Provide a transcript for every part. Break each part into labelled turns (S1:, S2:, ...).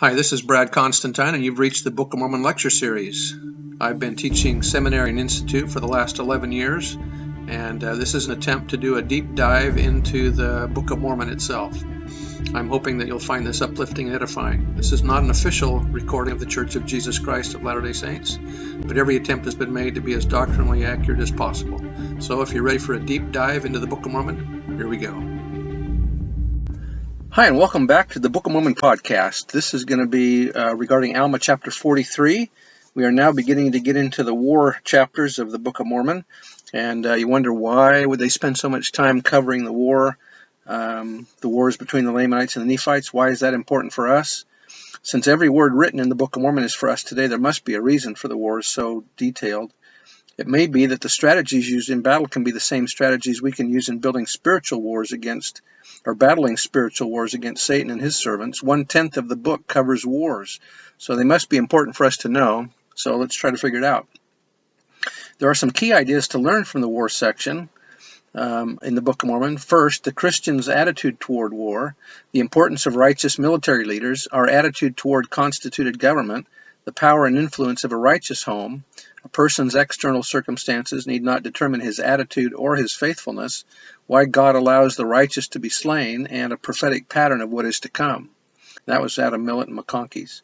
S1: Hi, this is Brad Constantine, and you've reached the Book of Mormon lecture series. I've been teaching seminary and institute for the last 11 years, and this is an attempt to do a deep dive into the Book of Mormon itself. I'm hoping that you'll find this uplifting and edifying. This is not an official recording of the Church of Jesus Christ of Latter-day Saints, but every attempt has been made to be as doctrinally accurate as possible. So if you're ready for a deep dive into the Book of Mormon, here we go. Hi, and welcome back to the Book of Mormon podcast. This is going to be regarding Alma chapter 43. We are now beginning to get into the war chapters of the Book of Mormon, and you wonder why would they spend so much time covering the wars between the Lamanites and the Nephites. Why is that important for us? Since every word written in the Book of Mormon is for us today, there must be a reason for the wars so detailed. It may be that the strategies used in battle can be the same strategies we can use in building spiritual wars against, or battling spiritual wars against Satan and his servants. 1/10 of the book covers wars, so they must be important for us to know. So let's try to figure it out. There are some key ideas to learn from the war section in the Book of Mormon. First, the Christian's attitude toward war, the importance of righteous military leaders, our attitude toward constituted government, the power and influence of a righteous home. A person's external circumstances need not determine his attitude or his faithfulness, why God allows the righteous to be slain, and a prophetic pattern of what is to come. That was Adam Millett and McConkie's.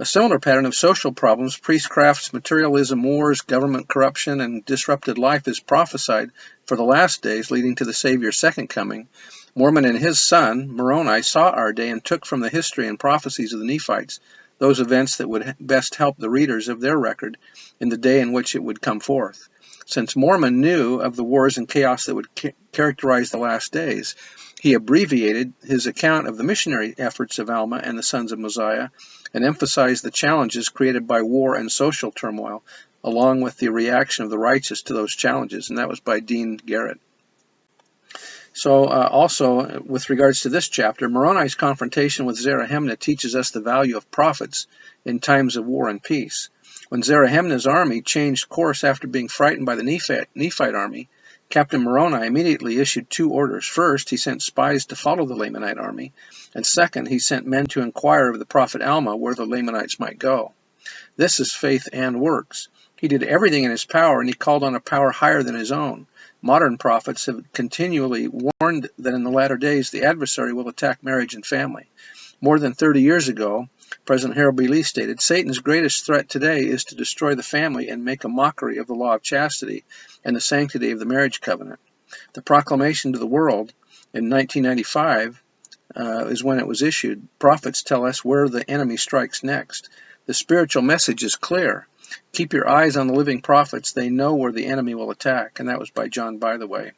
S1: A similar pattern of social problems, priestcrafts, materialism, wars, government corruption, and disrupted life is prophesied for the last days leading to the Savior's second coming. Mormon and his son, Moroni, saw our day and took from the history and prophecies of the Nephites those events that would best help the readers of their record in the day in which it would come forth. Since Mormon knew of the wars and chaos that would characterize the last days, he abbreviated his account of the missionary efforts of Alma and the sons of Mosiah and emphasized the challenges created by war and social turmoil, along with the reaction of the righteous to those challenges, and that was by Dean Garrett. So also, with regards to this chapter, Moroni's confrontation with Zarahemnah teaches us the value of prophets in times of war and peace. When Zarahemnah's army changed course after being frightened by the Nephite army, Captain Moroni immediately issued two orders. First, he sent spies to follow the Lamanite army, and second, he sent men to inquire of the prophet Alma where the Lamanites might go. This is faith and works. He did everything in his power, and he called on a power higher than his own. Modern prophets have continually warned that in the latter days the adversary will attack marriage and family. More than 30 years ago, President Harold B. Lee stated, Satan's greatest threat today is to destroy the family and make a mockery of the law of chastity and the sanctity of the marriage covenant. The proclamation to the world in 1995 is when it was issued. Prophets tell us where the enemy strikes next. The spiritual message is clear. Keep your eyes on the living prophets. They know where the enemy will attack. And that was by John By the Way.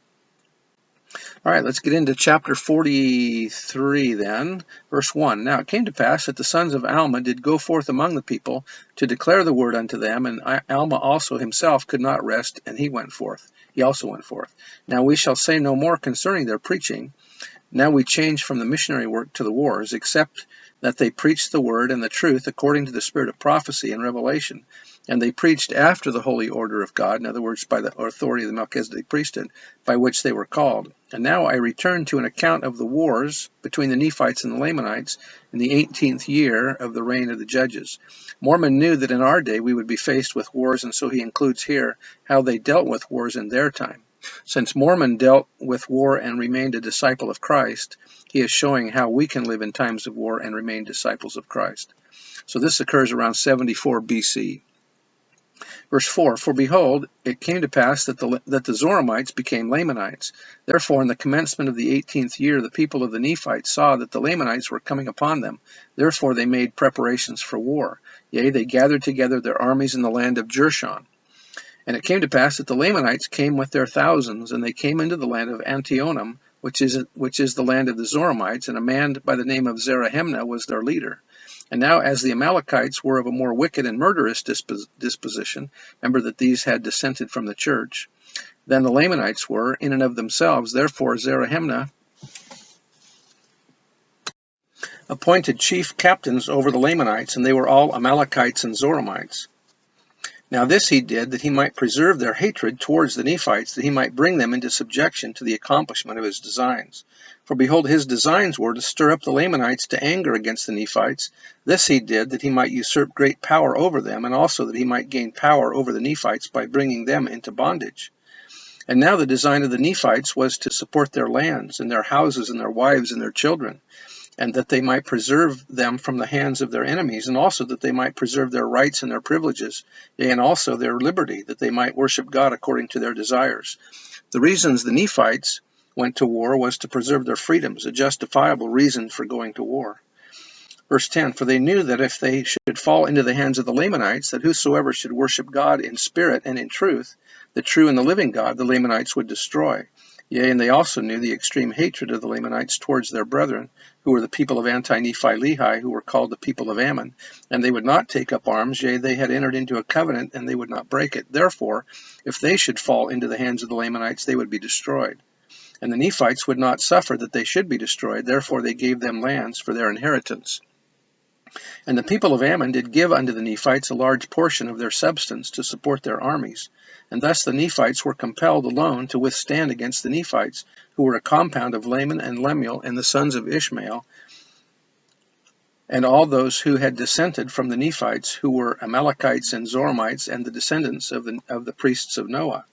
S1: All right, let's get into chapter 43 then, verse 1. Now it came to pass that the sons of Alma did go forth among the people to declare the word unto them, and Alma also himself could not rest, and he also went forth. Now we shall say no more concerning their preaching. Now we change from the missionary work to the wars, except that they preached the word and the truth according to the spirit of prophecy and revelation. And they preached after the holy order of God, in other words, by the authority of the Melchizedek priesthood, by which they were called. And now I return to an account of the wars between the Nephites and the Lamanites in the 18th year of the reign of the judges. Mormon knew that in our day we would be faced with wars, and so he includes here how they dealt with wars in their time. Since Mormon dealt with war and remained a disciple of Christ, he is showing how we can live in times of war and remain disciples of Christ. So this occurs around 74 BC. Verse 4, For behold, it came to pass that the Zoramites became Lamanites. Therefore, in the commencement of the 18th year, the people of the Nephites saw that the Lamanites were coming upon them. Therefore they made preparations for war. Yea, they gathered together their armies in the land of Jershon. And it came to pass that the Lamanites came with their thousands, and they came into the land of Antionum, which is the land of the Zoramites, and a man by the name of Zarahemnah was their leader. And now as the Amalekites were of a more wicked and murderous disposition, remember that these had dissented from the church, than the Lamanites were in and of themselves. Therefore Zarahemnah appointed chief captains over the Lamanites, and they were all Amalekites and Zoramites. Now this he did, that he might preserve their hatred towards the Nephites, that he might bring them into subjection to the accomplishment of his designs. For behold, his designs were to stir up the Lamanites to anger against the Nephites. This he did, that he might usurp great power over them, and also that he might gain power over the Nephites by bringing them into bondage. And now the design of the Nephites was to support their lands, and their houses, and their wives, and their children, and that they might preserve them from the hands of their enemies, and also that they might preserve their rights and their privileges, yea, and also their liberty, that they might worship God according to their desires. The reasons the Nephites went to war was to preserve their freedoms, a justifiable reason for going to war. Verse 10, for they knew that if they should fall into the hands of the Lamanites, that whosoever should worship God in spirit and in truth, the true and the living God, the Lamanites would destroy. Yea, and they also knew the extreme hatred of the Lamanites towards their brethren, who were the people of Anti-Nephi-Lehi, who were called the people of Ammon, and they would not take up arms, yea, they had entered into a covenant, and they would not break it. Therefore, if they should fall into the hands of the Lamanites, they would be destroyed. And the Nephites would not suffer that they should be destroyed, therefore they gave them lands for their inheritance. And the people of Ammon did give unto the Nephites a large portion of their substance to support their armies. And thus the Nephites were compelled alone to withstand against the Nephites, who were a compound of Laman and Lemuel and the sons of Ishmael, and all those who had descended from the Nephites, who were Amalekites and Zoramites, and the descendants of the priests of Noah.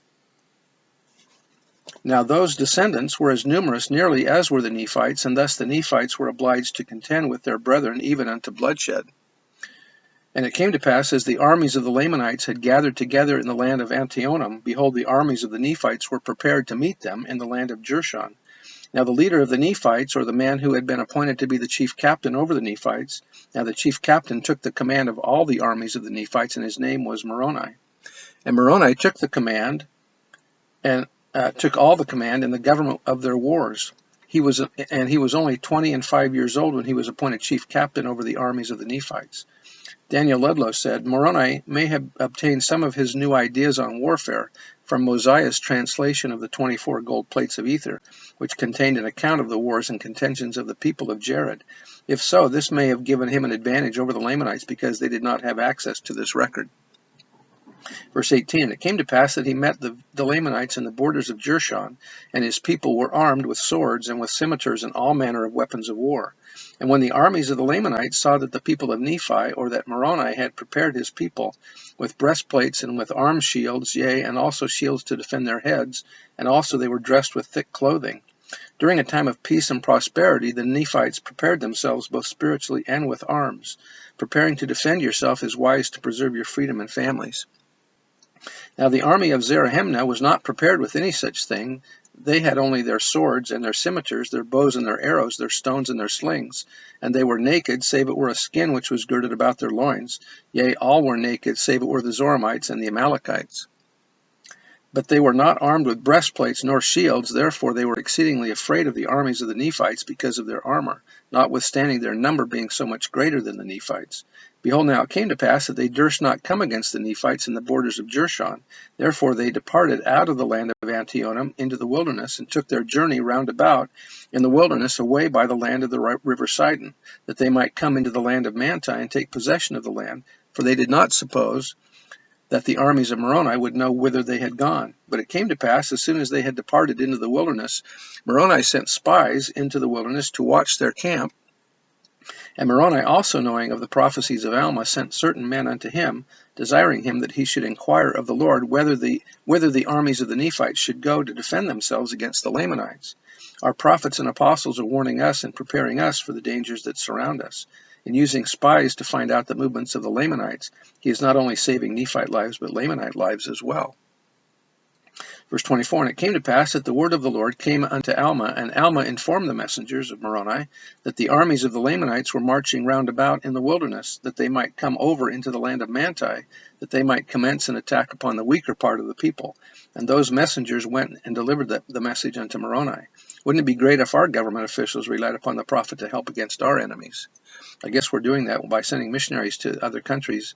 S1: Now those descendants were as numerous nearly as were the Nephites, and thus the Nephites were obliged to contend with their brethren even unto bloodshed. And it came to pass, as the armies of the Lamanites had gathered together in the land of Antionum, behold, the armies of the Nephites were prepared to meet them in the land of Jershon. Now the leader of the Nephites, or the man who had been appointed to be the chief captain over the Nephites, now the chief captain took the command of all the armies of the Nephites, and his name was Moroni. And Moroni took the command, and took all the command in the government of their wars. He was only 25 years old when he was appointed chief captain over the armies of the Nephites. Daniel Ludlow said, Moroni may have obtained some of his new ideas on warfare from Mosiah's translation of the 24 gold plates of ether, which contained an account of the wars and contentions of the people of Jared. If so, this may have given him an advantage over the Lamanites, because they did not have access to this record. Verse 18, it came to pass that he met the Lamanites in the borders of Jershon, and his people were armed with swords and with scimitars and all manner of weapons of war. And when the armies of the Lamanites saw that the people of Nephi, or that Moroni, had prepared his people with breastplates and with armed shields, yea, and also shields to defend their heads, and also they were dressed with thick clothing. During a time of peace and prosperity, the Nephites prepared themselves both spiritually and with arms. Preparing to defend yourself is wise to preserve your freedom and families. Now the army of Zarahemnah was not prepared with any such thing. They had only their swords and their scimitars, their bows and their arrows, their stones and their slings. And they were naked, save it were a skin which was girded about their loins. Yea, all were naked, save it were the Zoramites and the Amalekites. But they were not armed with breastplates nor shields, therefore they were exceedingly afraid of the armies of the Nephites because of their armor, notwithstanding their number being so much greater than the Nephites. Behold, now it came to pass that they durst not come against the Nephites in the borders of Jershon. Therefore they departed out of the land of Antionum into the wilderness, and took their journey round about in the wilderness away by the land of the river Sidon, that they might come into the land of Manti and take possession of the land, for they did not suppose that the armies of Moroni would know whither they had gone. But it came to pass, as soon as they had departed into the wilderness, Moroni sent spies into the wilderness to watch their camp. And Moroni, also knowing of the prophecies of Alma, sent certain men unto him, desiring him that he should inquire of the Lord whither the armies of the Nephites should go to defend themselves against the Lamanites. Our prophets and apostles are warning us and preparing us for the dangers that surround us. In using spies to find out the movements of the Lamanites, he is not only saving Nephite lives, but Lamanite lives as well. Verse 24, and it came to pass that the word of the Lord came unto Alma, and Alma informed the messengers of Moroni that the armies of the Lamanites were marching round about in the wilderness, that they might come over into the land of Manti, that they might commence an attack upon the weaker part of the people. And those messengers went and delivered the message unto Moroni. Wouldn't it be great if our government officials relied upon the prophet to help against our enemies? I guess we're doing that by sending missionaries to other countries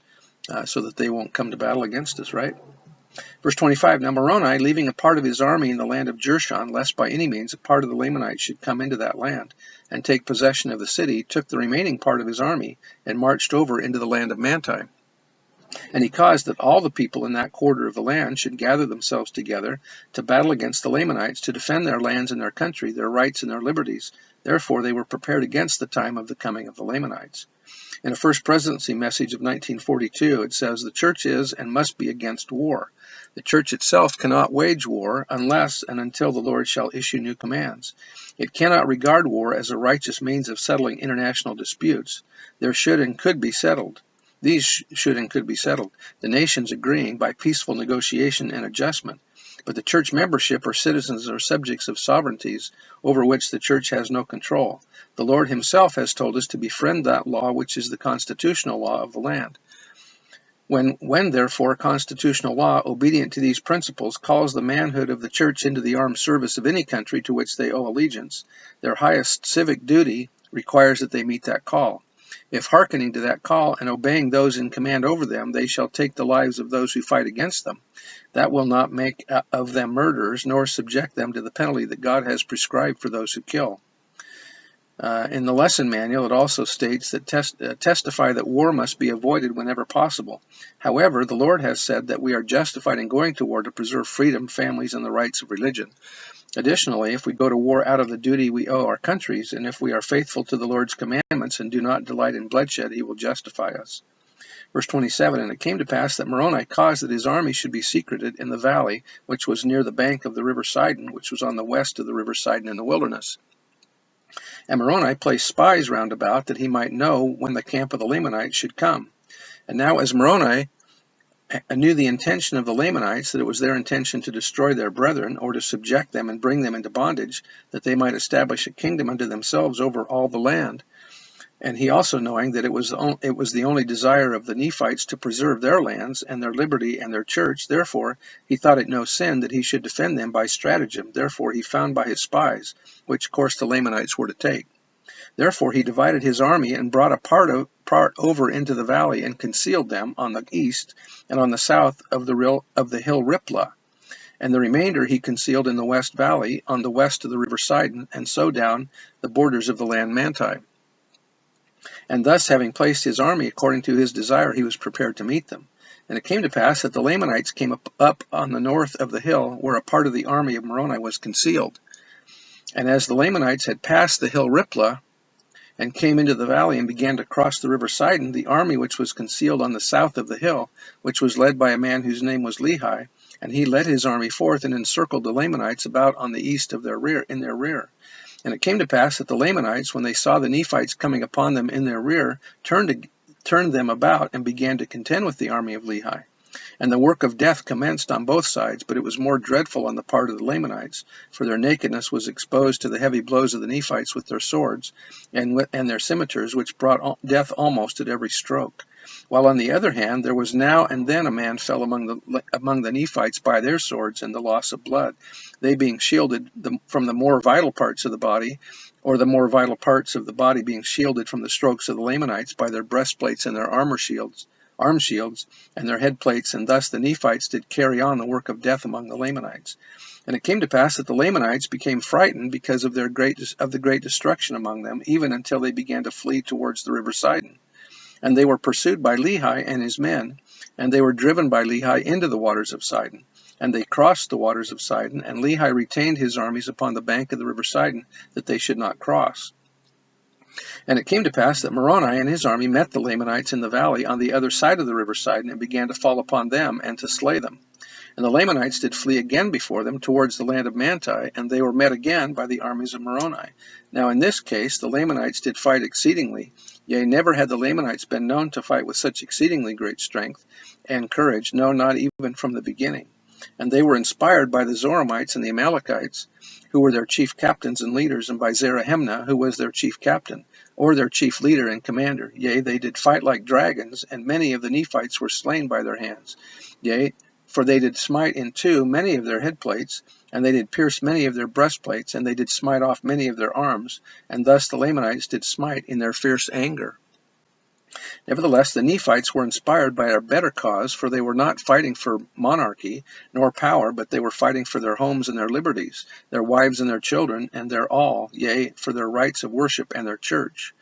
S1: so that they won't come to battle against us, right? Verse 25, now Moroni, leaving a part of his army in the land of Jershon, lest by any means a part of the Lamanites should come into that land and take possession of the city, took the remaining part of his army and marched over into the land of Manti. And he caused that all the people in that quarter of the land should gather themselves together to battle against the Lamanites, to defend their lands and their country, their rights and their liberties. Therefore they were prepared against the time of the coming of the Lamanites. In a First Presidency message of 1942, it says, "The church is and must be against war. The church itself cannot wage war unless and until the Lord shall issue new commands. It cannot regard war as a righteous means of settling international disputes. There should and could be settled. These should and could be settled, the nations agreeing by peaceful negotiation and adjustment. But the church membership or citizens are subjects of sovereignties over which the church has no control. The Lord himself has told us to befriend that law which is the constitutional law of the land. When therefore constitutional law, obedient to these principles, calls the manhood of the church into the armed service of any country to which they owe allegiance, their highest civic duty requires that they meet that call. If hearkening to that call and obeying those in command over them, they shall take the lives of those who fight against them, that will not make of them murderers, nor subject them to the penalty that God has prescribed for those who kill." In the lesson manual, it also states that testify that war must be avoided whenever possible. However, the Lord has said that we are justified in going to war to preserve freedom, families, and the rights of religion. Additionally, if we go to war out of the duty we owe our countries, and if we are faithful to the Lord's commandments and do not delight in bloodshed, he will justify us. Verse 27, "And it came to pass that Moroni caused that his army should be secreted in the valley, which was near the bank of the river Sidon, which was on the west of the river Sidon in the wilderness. And Moroni placed spies round about, that he might know when the camp of the Lamanites should come. And now as Moroni knew the intention of the Lamanites, that it was their intention to destroy their brethren, or to subject them and bring them into bondage, that they might establish a kingdom unto themselves over all the land. And he also knowing that it was the only desire of the Nephites to preserve their lands and their liberty and their church, therefore he thought it no sin that he should defend them by stratagem. Therefore he found by his spies which course the Lamanites were to take. Therefore he divided his army and brought a part over into the valley and concealed them on the east and on the south of the hill Riplah. And the remainder he concealed in the west valley on the west of the river Sidon, and so down the borders of the land Manti. And thus, having placed his army according to his desire, he was prepared to meet them. And it came to pass that the Lamanites came up on the north of the hill, where a part of the army of Moroni was concealed. And as the Lamanites had passed the hill Riplah, and came into the valley and began to cross the river Sidon, the army which was concealed on the south of the hill, which was led by a man whose name was Lehi, and he led his army forth and encircled the Lamanites about on the east of in their rear. And it came to pass that the Lamanites, when they saw the Nephites coming upon them in their rear, turned them about and began to contend with the army of Lehi. And the work of death commenced on both sides, but it was more dreadful on the part of the Lamanites, for their nakedness was exposed to the heavy blows of the Nephites with their swords and their scimitars, which brought death almost at every stroke. While on the other hand, there was now and then a man fell among the Nephites by their swords and the loss of blood, they being shielded from the more vital parts of the body, or the more vital parts of the body being shielded from the strokes of the Lamanites by their breastplates and their arm shields, and their head plates, and thus the Nephites did carry on the work of death among the Lamanites. And it came to pass that the Lamanites became frightened because of the great destruction among them, even until they began to flee towards the river Sidon. And they were pursued by Lehi and his men, and they were driven by Lehi into the waters of Sidon. And they crossed the waters of Sidon, and Lehi retained his armies upon the bank of the river Sidon, that they should not cross. And it came to pass that Moroni and his army met the Lamanites in the valley on the other side of the river Sidon, and began to fall upon them and to slay them. And the Lamanites did flee again before them towards the land of Manti, and they were met again by the armies of Moroni. Now in this case the Lamanites did fight exceedingly. Yea, never had the Lamanites been known to fight with such exceedingly great strength and courage, no, not even from the beginning. And they were inspired by the Zoramites and the Amalekites, who were their chief captains and leaders, and by Zarahemnah, who was their chief captain, or their chief leader and commander. Yea, they did fight like dragons, and many of the Nephites were slain by their hands. Yea, for they did smite in two many of their headplates, and they did pierce many of their breastplates, and they did smite off many of their arms, and thus the Lamanites did smite in their fierce anger. Nevertheless, the Nephites were inspired by a better cause, for they were not fighting for monarchy nor power, but they were fighting for their homes and their liberties, their wives and their children, and their all, yea, for their rights of worship and their church.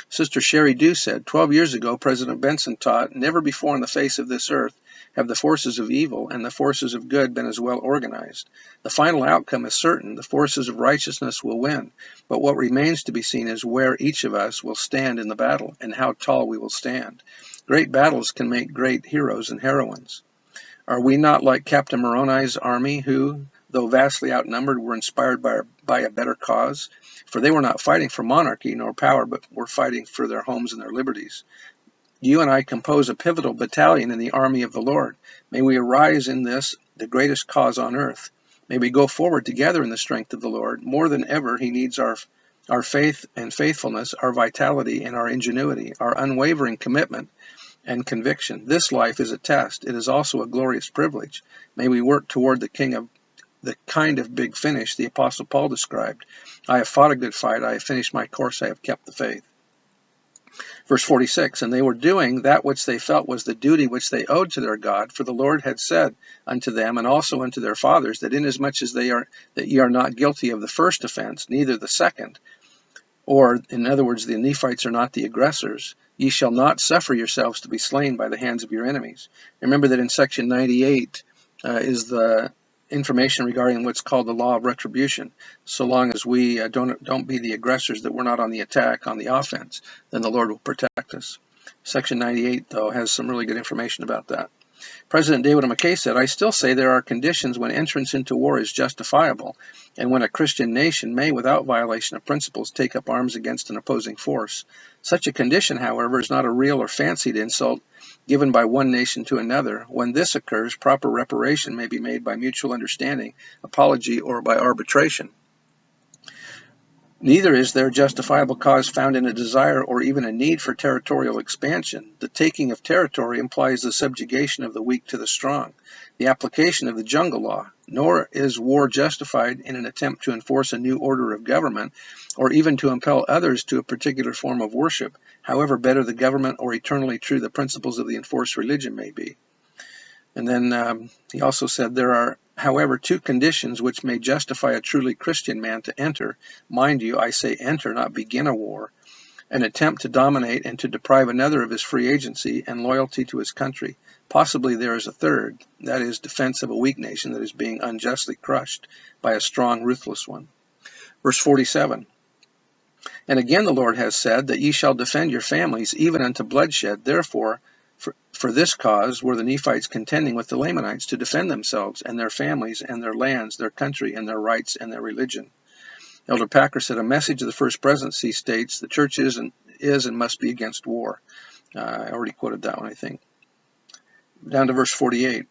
S1: Sister Sherry Dew said, 12 years ago, President Benson taught, never before on the face of this earth have the forces of evil and the forces of good been as well organized. The final outcome is certain. The forces of righteousness will win. But what remains to be seen is where each of us will stand in the battle and how tall we will stand. Great battles can make great heroes and heroines. Are we not like Captain Moroni's army who, though vastly outnumbered, were inspired by a better cause? For they were not fighting for monarchy nor power, but were fighting for their homes and their liberties. You and I compose a pivotal battalion in the army of the Lord. May we arise in this, the greatest cause on earth. May we go forward together in the strength of the Lord. More than ever, he needs our faith and faithfulness, our vitality and our ingenuity, our unwavering commitment and conviction. This life is a test. It is also a glorious privilege. May we work toward the kind of big finish the Apostle Paul described. I have fought a good fight. I have finished my course. I have kept the faith. Verse 46, and they were doing that which they felt was the duty which they owed to their God, for the Lord had said unto them, and also unto their fathers, that inasmuch as that ye are not guilty of the first offense, neither the second, or, in other words, the Nephites are not the aggressors, ye shall not suffer yourselves to be slain by the hands of your enemies. Remember that in section 98 is the information regarding what's called the law of retribution. So long as we don't be the aggressors, that we're not on the attack, on the offense, then the Lord will protect us. Section 98, though, has some really good information about that. President David McKay said, I still say there are conditions when entrance into war is justifiable, and when a Christian nation may, without violation of principles, take up arms against an opposing force. Such a condition, however, is not a real or fancied insult given by one nation to another. When this occurs, proper reparation may be made by mutual understanding, apology, or by arbitration. Neither is there justifiable cause found in a desire or even a need for territorial expansion. The taking of territory implies the subjugation of the weak to the strong, the application of the jungle law. Nor is war justified in an attempt to enforce a new order of government or even to impel others to a particular form of worship, however better the government or eternally true the principles of the enforced religion may be. And then he also said there are, however, two conditions which may justify a truly Christian man to enter. Mind you, I say enter, not begin a war. An attempt to dominate and to deprive another of his free agency and loyalty to his country. Possibly there is a third, that is, defense of a weak nation that is being unjustly crushed by a strong, ruthless one. Verse 47. And again the Lord has said that ye shall defend your families even unto bloodshed. Therefore, for this cause were the Nephites contending with the Lamanites to defend themselves and their families and their lands, their country and their rights and their religion. Elder Packer said, a message of the First Presidency states the church is and must be against war. I already quoted that one, I think. Down to verse 48.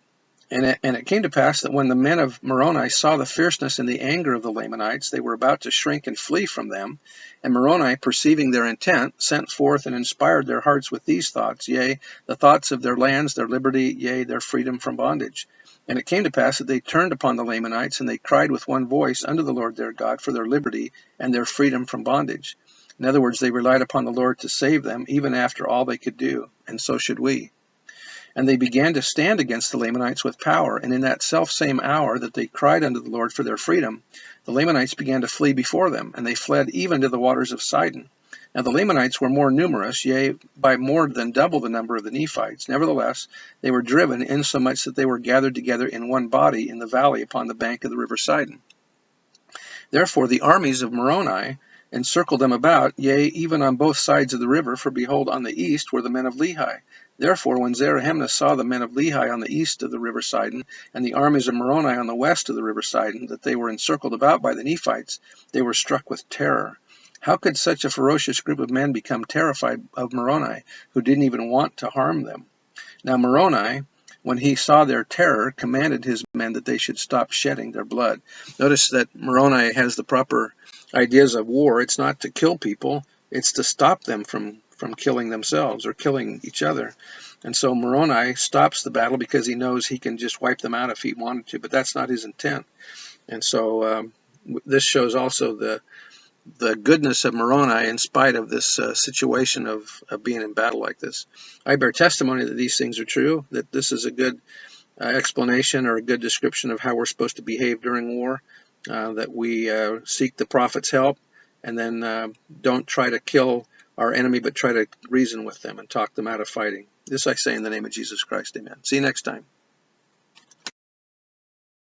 S1: And it came to pass that when the men of Moroni saw the fierceness and the anger of the Lamanites, they were about to shrink and flee from them. And Moroni, perceiving their intent, sent forth and inspired their hearts with these thoughts, yea, the thoughts of their lands, their liberty, yea, their freedom from bondage. And it came to pass that they turned upon the Lamanites, and they cried with one voice unto the Lord their God for their liberty and their freedom from bondage. In other words, they relied upon the Lord to save them, even after all they could do, and so should we. And they began to stand against the Lamanites with power, and in that selfsame hour that they cried unto the Lord for their freedom, the Lamanites began to flee before them, and they fled even to the waters of Sidon. Now the Lamanites were more numerous, yea, by more than double the number of the Nephites. Nevertheless, they were driven, insomuch that they were gathered together in one body in the valley upon the bank of the river Sidon. Therefore the armies of Moroni encircled them about, yea, even on both sides of the river, for behold, on the east were the men of Lehi. Therefore, when Zarahemnah saw the men of Lehi on the east of the river Sidon, and the armies of Moroni on the west of the river Sidon, that they were encircled about by the Nephites, they were struck with terror. How could such a ferocious group of men become terrified of Moroni, who didn't even want to harm them? Now Moroni, when he saw their terror, commanded his men that they should stop shedding their blood. Notice that Moroni has the proper ideas of war. It's not to kill people, it's to stop them from killing themselves or killing each other. And so Moroni stops the battle because he knows he can just wipe them out if he wanted to, but that's not his intent. And so this shows also the goodness of Moroni in spite of this situation of being in battle like this. I bear testimony that these things are true, that this is a good explanation or a good description of how we're supposed to behave during war, that we seek the prophet's help and then don't try to kill our enemy, but try to reason with them and talk them out of fighting. This I say in the name of Jesus Christ. Amen. See you next time.